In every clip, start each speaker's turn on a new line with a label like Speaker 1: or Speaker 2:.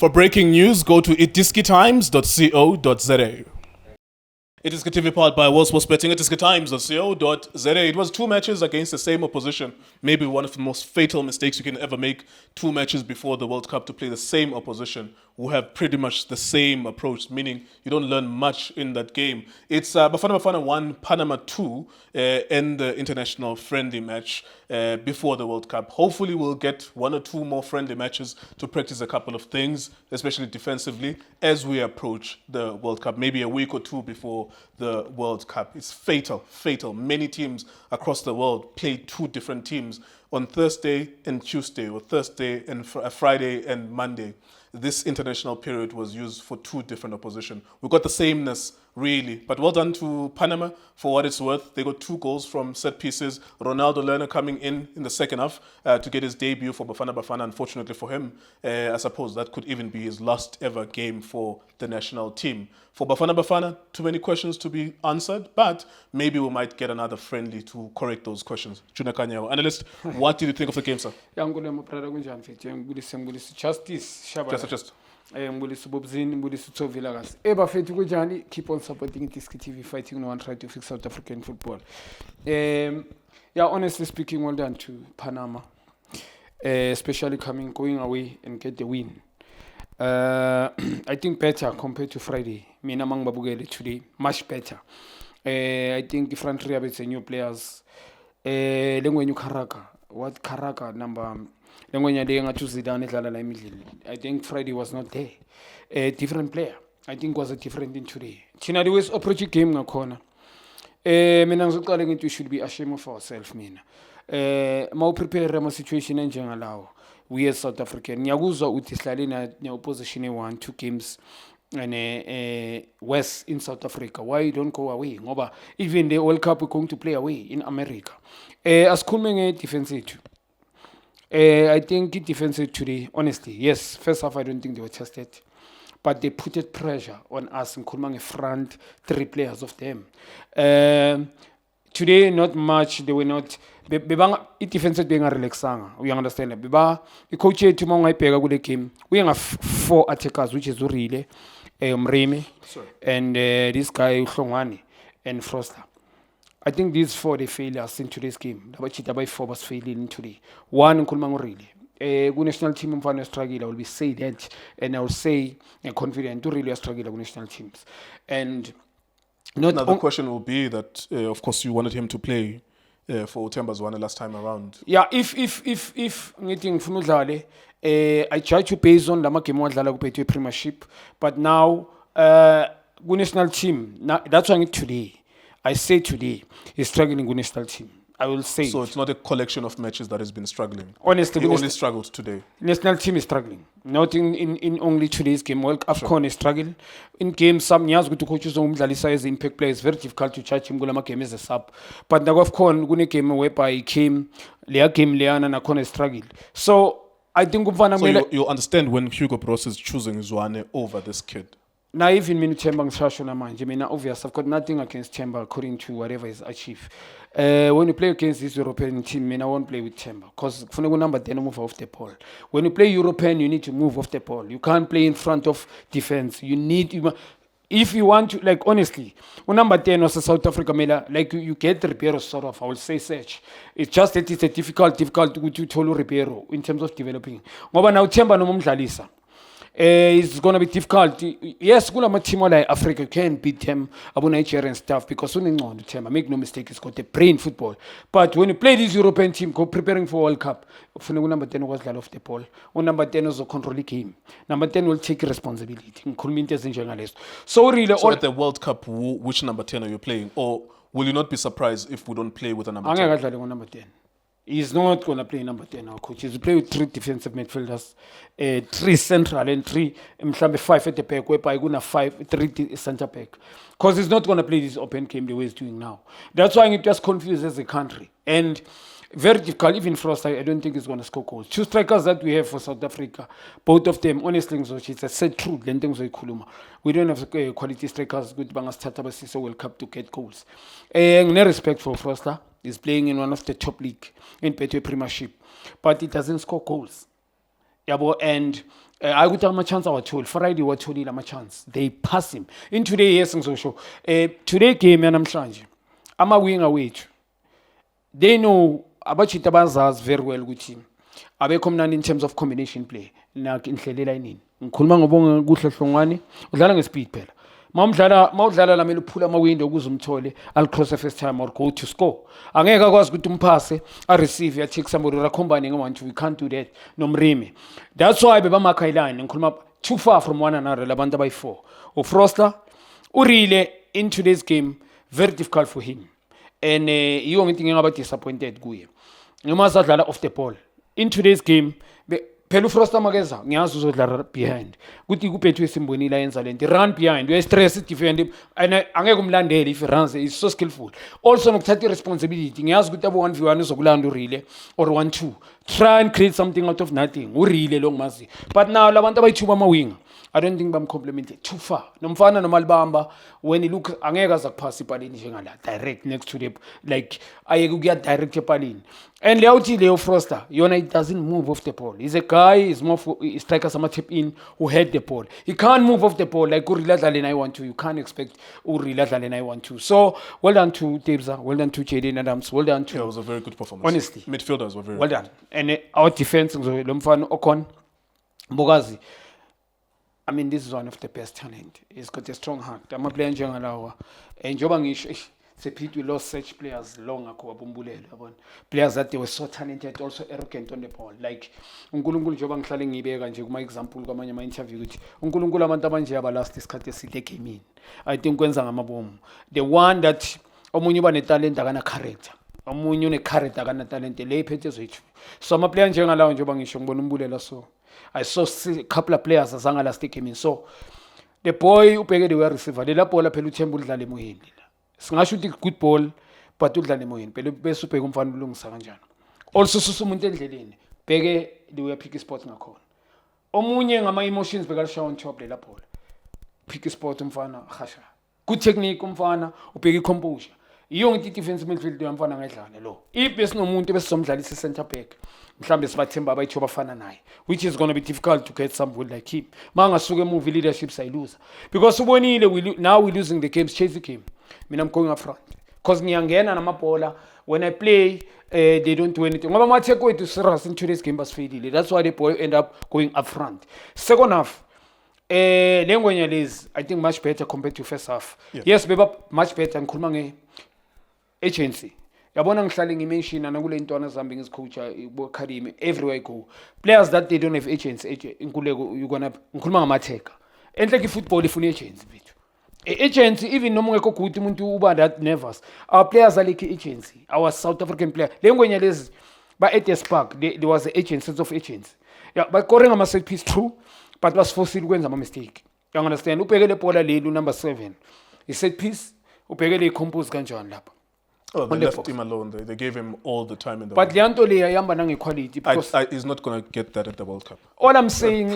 Speaker 1: For breaking news, go to itiskitimes.co.za. It is TV powered by World Sports Betting. It is times.co.za. It was two matches against the same opposition. Maybe one of the most fatal mistakes you can ever make. Two matches before the World Cup to play the same opposition who have pretty much the same approach, meaning you don't learn much in that game. It's Bafana Bafana 1, Panama 2 in the international friendly match before the World Cup. Hopefully we'll get one or two more friendly matches to practice a couple of things, especially defensively, as we approach the World Cup, maybe a week or two before the World Cup. It's fatal. Many teams across the world play two different teams on Thursday and Tuesday, or Thursday and Friday and Monday. This international period was used for two different opposition. We got the sameness, really. But well done to Panama for what it's worth. They got 2 goals from set pieces. Ronaldo Lerner coming in the second half to get his debut for Bafana Bafana. Unfortunately for him, I suppose that could even be his last ever game for the national team. For Bafana Bafana, too many questions to be answered, but maybe we might get another friendly to correct those questions. Junior Kanyawo, analyst, what did you think of the game, sir? Just.
Speaker 2: Ngibulisa ubobzini ngibulisa uThovila kahle ebafethu kunjani keep on supporting Diski TV fighting no one try to fix South African football. Honestly speaking, well done to Panama, especially going away and get the win. I think better compared to Friday. Mina mangibabukele today much better. I think different rehabits and new players. Lengwenyu Karaka number I think Friday was not there. A different player. I think was a different in today. China was approaching game na corner. You should be ashamed of ourselves, mina. Prepare my situation and allow. We as South African. Nyaguza utislali na opposition 1-2 games and West in South Africa. Why you don't go away? Ngoba even the World Cup we're going to play away in America. As Kulmenge defensive. I think defensive today, honestly, yes, first half I don't think they were tested, but they put it pressure on us in Kulmang front 3 players of them. Today, not much, they were not, defensive being a relaxing, we understand that. The coach to Manga Pega with the game, we have 4 attackers, which is really Mreme and this guy Hlongwane and Froster. I think these 4 they failures in today's game. The 4 was failing today. One in Kulmango really. National team in struggle. I will be say that, and I will say confident to really struggle with national teams. And not
Speaker 1: now the question will be that of course you wanted him to play for Utemba's one last time around.
Speaker 2: Yeah, if anything Funudlale, I try to base on the Makemo Dlala to Premiership, but now national team. Now that's why today. I say today, he's struggling with national team. I will say.
Speaker 1: So it's not a collection of matches that has been struggling.
Speaker 2: Honestly,
Speaker 1: he only struggled today.
Speaker 2: National team is struggling. Not in only today's game. Well, AFCON is struggling. In games, some years go to coaches on Dalisa as impact player. It's very difficult to charge him. Gulama game as a sub. But now AFCON, gune game whereby he came, Leana and AFCON is struggling. So I think
Speaker 1: you understand when Hugo Bros is choosing Zwane over this kid.
Speaker 2: Now, even when Chemba Shashona Manje, obvious, I've got nothing against Chemba according to whatever is achieved. When you play against this European team, I won't play with Chemba because for no number, they don't move off the ball. When you play European, you need to move off the ball. You can't play in front of defense. If you want to, like, honestly, when number 10 was a South Africa, like you get Ribeiro sort of, I will say search. It's just that it's a difficult to follow Ribeiro in terms of developing. Ngoba now Chemba no mumdlalisa. It's going to be difficult. Yes, kula team like Africa, you can beat them, Abu Nigerian stuff, because when you team, make no mistake, it's got a brain football. But when you play this European team, preparing for World Cup, number 10 was off the ball. Number 10 was a control game. Number 10 will take responsibility. So really,
Speaker 1: at the World Cup, which number 10 are you playing? Or will you not be surprised if we don't play with a number 10?
Speaker 2: I'm going to number 10. He's not going to play number 10 now, coach. He's play with 3 defensive midfielders, 3 central and 3, 5 at the back, whereby going to 3 center back. Because he's not going to play this open game the way he's doing now. That's why it just confuses the country. And very difficult, even Frost, I don't think he's going to score goals. 2 strikers that we have for South Africa, both of them, honestly, it's a sad truth. We don't have quality strikers, good Bangas Tatabasi World Cup to get goals. No respect for Froster. He's playing in one of the top league in Petwe Premiership, but he doesn't score goals. And I would have my chance our tool. Friday what told my chance. They pass him. In today, yes, so show. Today game and I'm changing. I'm a wing away. They know about Chitabazas very well with him. Abe komnani in terms of combination play. Na inhlelela inini. Ngikhuluma ngobonga kuhle hlongwane. Udlala ngespeed phela. Mawudlala lamele uphula ama window ukuze umthole I'll cross the first time or go to score. Angeke akwazi ukuthi umpase a receive ya take somebody ra combine nge-1-2. We can't do that. Nomrimi. That's why bebamakha iline ngikhuluma too far from one another labantu abayi-4. uFroster urile in today's game very difficult for him. And yiyo ngithi ngingaba disappointed kuye. Noma sadlala off the ball. In today's game phela uFroster makeza ngiyazi uzodlala behind kuthi kuphethwe simbonile ayenza lento run behind uya stress defend angeke umlandele if runs is so skillful also nokuthatha responsibility ngiyazi ukuthi abo 1v1 uzokulanda urile or 1-2 try and create something out of nothing urile lo ngimazi but now labantu abayithuba ama winger I don't think bamcompliment too far nomfana nomalibamba when he look angeke azakuphasa ipalini njengala direct next to the like ayeke ukuya direct epalini and leyawuthi Leo Froster yona it doesn't move off the ball. He's a guy is more for striker sama tip in who head the ball. He can't move off the ball like urile dlale I want to. You can't expect urile dlale I want to. So well done to Tebza, well done to Jaden Adams, well done to
Speaker 1: Yeah, it was a very good performance.
Speaker 2: Honestly.
Speaker 1: Midfielders were very
Speaker 2: well done. And our defense lo mfana Ocon Mbogazi. I mean, this is one of the best talent. He's got a strong heart. I'm a player in Jangalawa. And Joba Ngish, it's a pity we lost such players long ago. Players that they were so talented, also arrogant on the ball. Like, uNkulunkulu Joba ngihlale ngibeka nje kuma example kwamanye ama interview ukuthi uNkulunkulu abantu abanje aba last isikhathi eside game in. I think kwenza ngamabomu. The one that omunye uba netalent akana character. Omunye une character akana talent le iphethe zethu. So ama player njengalawo njoba ngisho ngibona umbulela so. I saw a couple of players as last came in. So the boy ubheke the receiver. Le lapho la phela uThemba udlala emoyeni la. Singasho ukuthi good ball but udlala emoyeni. Phela bese ubheke umfana ulungisa kanjani. Also susu umuntu endleleni. Bheke the way pick spot ngakhona. Omunye ngama emotions bheka lishawa on top le lapho. Pick spot umfana khasha. Good technique umfana ubheke composure. Iyo ngithi defensive midfield yamfana ngedlane lo. If besinomuntu besizomdlalisa center back. Mhlambe sibathemba abayitho bafana naye which is going to be difficult to get somebody like him mangasuke move leadership sayiluza because ubonile now we losing the games chase the game mina I'm going up front because ngiyangena namabhola when I play they don't do anything ngoba mathe kwethu serious in today's game basifeyilile that's why the boy end up going up front second half lengwenya lezi I think much better compared to first half yes beba much better ngikhuluma nge agency yabona ngihlale ngimention nakule ntwana zambi ngizicoacha academy everywhere I go players that they don't have agents inkuleko you gonna ngikhuluma ngamatheka enhle ke football ifuna agents bethu agency even noma ungekho good umuntu uba that nervous our players are like agency our South African player lengwenya lezi ba at Park there was the agents sense of agents yeah but scoring ama set piece true but was forced ukwenza ama mistake you understand ubhekele bola leli number 7 i set piece ubhekele compose kanjani lapha.
Speaker 1: Oh, they left him alone. They gave him all the time in the
Speaker 2: But Lianto le yamba nange quality because
Speaker 1: he's not going to get that at the World Cup.
Speaker 2: All I'm saying
Speaker 1: he's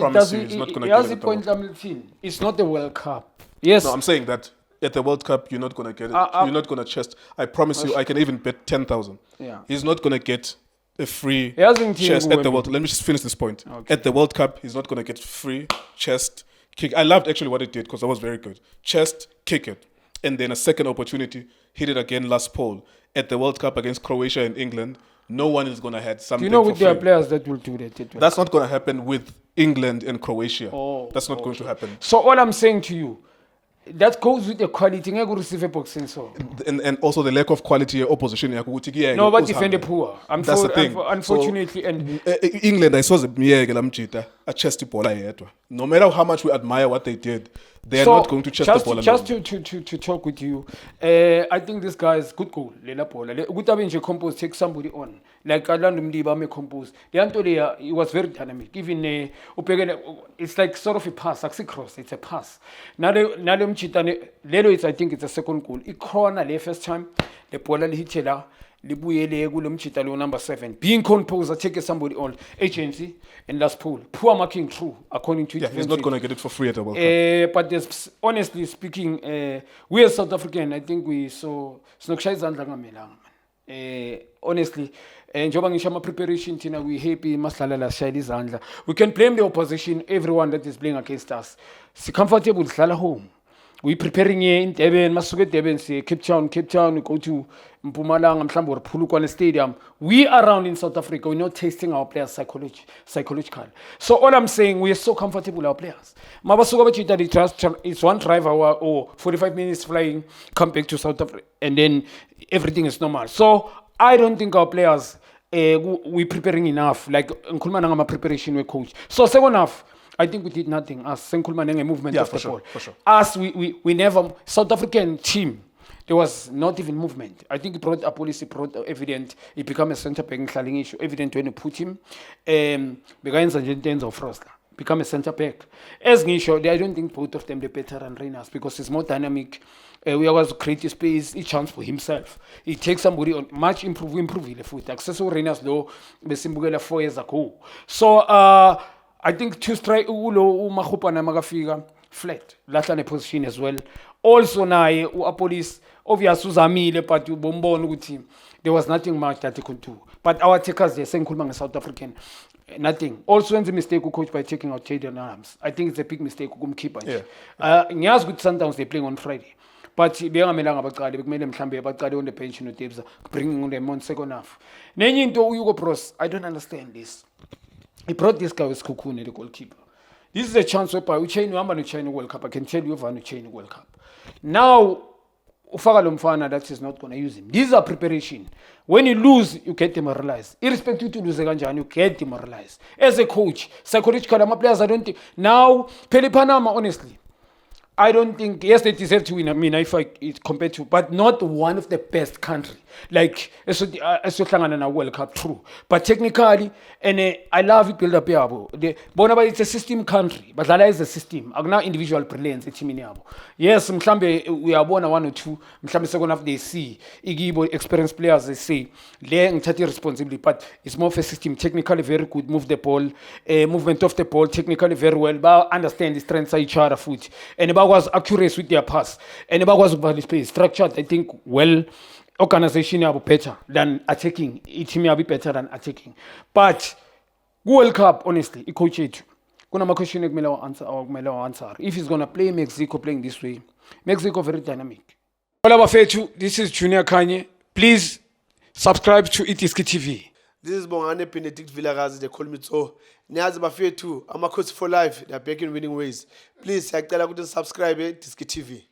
Speaker 1: not going to get it at the World Cup.
Speaker 2: It's not the World Cup. Yes.
Speaker 1: No, I'm saying that at the World Cup you're not going to get it. You're not going to chest. I promise you, I can even bet 10,000.
Speaker 2: Yeah.
Speaker 1: He's not going to get a free chest at the World Cup. Let me just finish this point. Okay. At the World Cup, he's not going to get free chest kick. I loved actually what he did because that was very good. Chest, kick it. And then a second opportunity, hit it again last poll. At the World Cup against Croatia and England, no one is going to have something.
Speaker 2: Do you know with their players that will do that?
Speaker 1: That's not going to happen with England and Croatia. That's not going to happen.
Speaker 2: So all I'm saying to you, that goes with the quality. Ngeke receive boxing so.
Speaker 1: And also the lack of quality opposition.
Speaker 2: No, but defend the poor.
Speaker 1: That's the thing.
Speaker 2: Unfortunately,
Speaker 1: so, and England, I saw the a chest ball. No matter how much we admire what they did, they are not going to chest the ball.
Speaker 2: Just to talk with you, I think this guy is good goal. Lela ball. Good having compose take somebody on. Like Orlando Mdiba me compose. The Antolia, he was very dynamic. Even it's like sort of a pass, like cross. It's a pass. Now Lelo is I think it's a second goal. It corner the first time. The ball hit la. Libuyele kulo mchita lo number 7 being composed take somebody on agency and last pool poor marking true according to
Speaker 1: he's not going to get it for free at the World Cup.
Speaker 2: But there's, honestly speaking we as South African I think we so sinokushaya izandla ngamelanga honestly njengoba ngisho ama-preparation thina we-happy masidlala la sishayela izandla. We can blame the opposition, everyone that is playing against us. Si-comfortable sidlala home. We preparing here in Durban, masuke Durban, siye Cape Town, we go to Mpumalanga, mhlawumbe or Polokwane Stadium. We are around in South Africa, we're not tasting our players psychological. So all I'm saying, we are so comfortable with our players. Mabasuka bachita, it's one drive hour or 45 minutes flying, come back to South Africa, and then everything is normal. So I don't think our players, we preparing enough, like Nkuluma preparation with coach. So second half, I think we did nothing. As Senkulmanenge movement of the ball.
Speaker 1: For sure.
Speaker 2: As we never, South African team, there was not even movement. I think he brought a policy, brought evident. He became a center back in issue. Evident when you put him, began Sanjentens of Frosla, become a center back. As Nisho, I don't think both of them are better than Renas because he's more dynamic. We always create a space, a chance for himself. He takes somebody on much improve the foot. Access to Renas though, Besimbugela 4 years ago. So I think two strike ulo umahupana magafika flat lahla position as well. Also naye uApolis obvious uzamile but ubombona ukuthi there was nothing much that he could do. But our takers there sengikhuluma South African nothing. Also wenza mistake coach by taking out Jayden Adams. I think it's a big mistake ukumkhipha nje. Ngiyazi ukuthi Sundowns they playing on Friday. But bengamelanga baqale bekumele mhlambe baqale on the bench no Debs bringing them on second half. Nenye into uYugo Bros, I don't understand this. He brought this guy with Kukune, the goalkeeper. This is a chance whereby we change the China World Cup. I can tell you if I change the World Cup. Now, Ufaka Lumfana, that is not going to use him. These are preparation. When you lose, you get demoralized. Irrespective to lose Ganjan, you get demoralized. As a coach, psychological, my players, I don't think. Now, Pele Panama, honestly, I don't think, yes, they deserve to win. I mean, if it's compared to, but not one of the best country. Like, as a World Cup, true. But technically, and I love it build up here. Bonaba, it's a system country, but that is a system. I'm not individual brilliance, a team in here. Yes, we are one or two. Second half, they see. Igibo, experienced players, they say. They take responsibility, but it's more of a system. Technically, very good. Move the ball, movement of the ball, technically, very well. But understand the strengths of each other foot. And about was accurate with their pass. And about was body space. Structured, I think, well. Organization are better than attacking. Each team are better than attacking. But World Cup, honestly, I coach it. Kuna ma question answer. If he's gonna play Mexico playing this way, Mexico very dynamic. Hola Bafethu, this is Junior Kanye. Please subscribe to Itiski TV.
Speaker 3: This is Bongane Benedict Vilakazi, they call me so. Niyazi Bafethu, I'm a coach for life. They are back in winning ways. Please, subscribe to Itiski TV.